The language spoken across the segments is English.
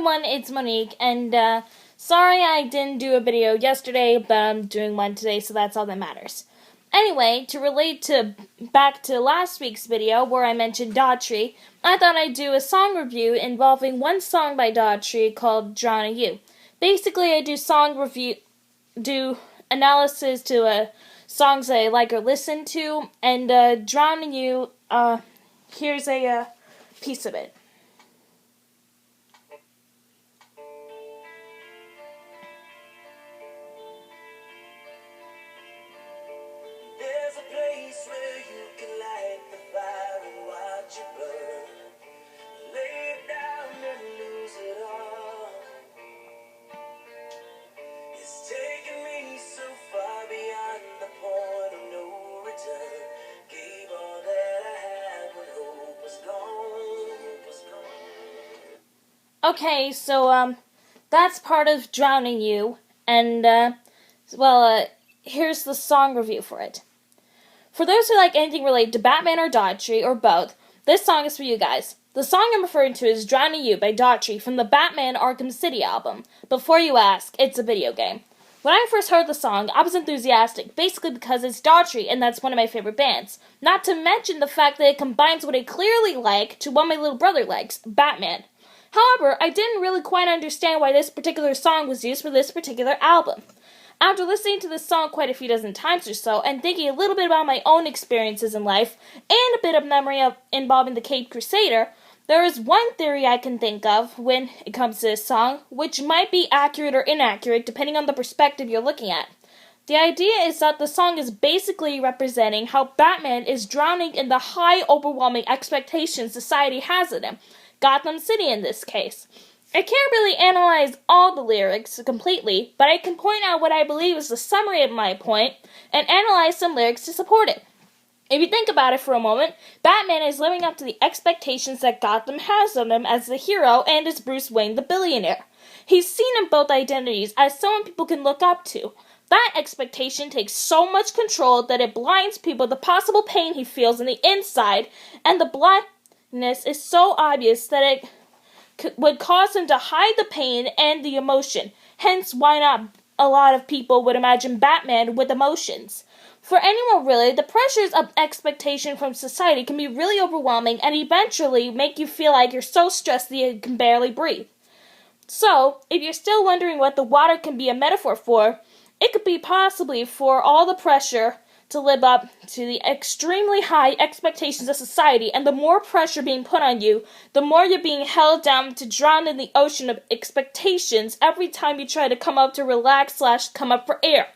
everyone, it's Monique, and sorry I didn't do a video yesterday, but I'm doing one today, so that's all that matters. Anyway, to relate back to last week's video, where I mentioned Daughtry, I thought I'd do a song review involving one song by Daughtry called Daughtry You. Basically, I do analysis to songs that I like or listen to, and Daughtry You, here's a piece of it. There's a place where you can light the fire and watch it burn. Lay it down and lose it all. It's taken me so far beyond the point of no return. Gave all that I had when hope was gone. Okay, so that's part of Drowning You, and here's the song review for it. For those who like anything related to Batman or Daughtry, or both, this song is for you guys. The song I'm referring to is Drowning You by Daughtry from the Batman Arkham City album. Before you ask, it's a video game. When I first heard the song, I was enthusiastic, basically because it's Daughtry and that's one of my favorite bands. Not to mention the fact that it combines what I clearly like to what my little brother likes, Batman. However, I didn't really quite understand why this particular song was used for this particular album. After listening to this song quite a few dozen times or so, and thinking a little bit about my own experiences in life, and a bit of memory involving the Caped Crusader, there is one theory I can think of when it comes to this song, which might be accurate or inaccurate depending on the perspective you're looking at. The idea is that the song is basically representing how Batman is drowning in the high, overwhelming expectations society has of him, Gotham City in this case. I can't really analyze all the lyrics completely, but I can point out what I believe is the summary of my point, and analyze some lyrics to support it. If you think about it for a moment, Batman is living up to the expectations that Gotham has of him as the hero and as Bruce Wayne the billionaire. He's seen in both identities as someone people can look up to. That expectation takes so much control that it blinds people to the possible pain he feels on the inside, and the blindness is so obvious that it would cause him to hide the pain and the emotion. Hence, why not a lot of people would imagine Batman with emotions. For anyone really, the pressures of expectation from society can be really overwhelming and eventually make you feel like you're so stressed that you can barely breathe. So, if you're still wondering what the water can be a metaphor for, it could be possibly for all the pressure to live up to the extremely high expectations of society, and the more pressure being put on you, the more you're being held down to drown in the ocean of expectations every time you try to come up to relax / come up for air.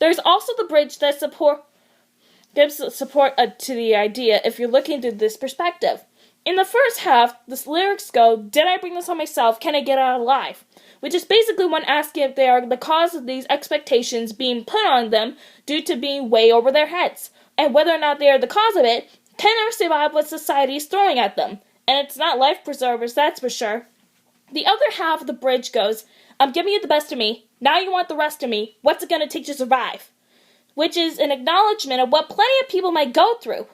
There's also the bridge that gives support to the idea if you're looking through this perspective. In the first half, the lyrics go, "Did I bring this on myself? Can I get out alive?" Which is basically one asking if they are the cause of these expectations being put on them due to being way over their heads, and whether or not they are the cause of it, can they survive what society is throwing at them? And it's not life preservers, that's for sure. The other half of the bridge goes, "I'm giving you the best of me, now you want the rest of me, what's it gonna take to survive?" Which is an acknowledgement of what plenty of people might go through,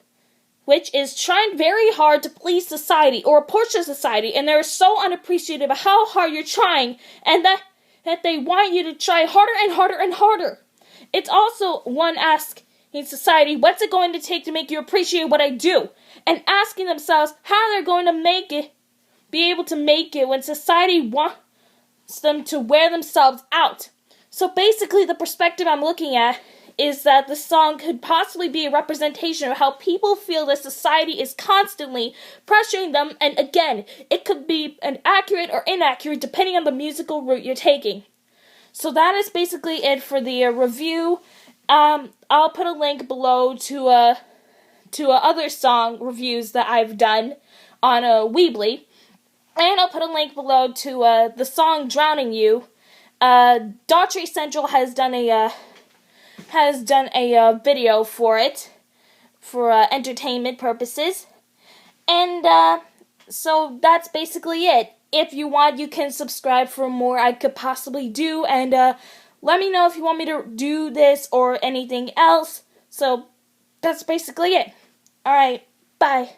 which is trying very hard to please society or a portion of society, and they're so unappreciative of how hard you're trying, and that they want you to try harder and harder and harder. It's also one asking society, what's it going to take to make you appreciate what I do? And asking themselves how they're going to be able to make it when society wants them to wear themselves out. So basically the perspective I'm looking at is that the song could possibly be a representation of how people feel that society is constantly pressuring them, and again, it could be an accurate or inaccurate depending on the musical route you're taking. So that is basically it for the review. I'll put a link below to other song reviews that I've done on Weebly, and I'll put a link below to the song Drowning You. Daughtry Central has done a video for it, for entertainment purposes, and so that's basically it. If you want, you can subscribe for more I could possibly do, and let me know if you want me to do this or anything else. So that's basically it. Alright, bye.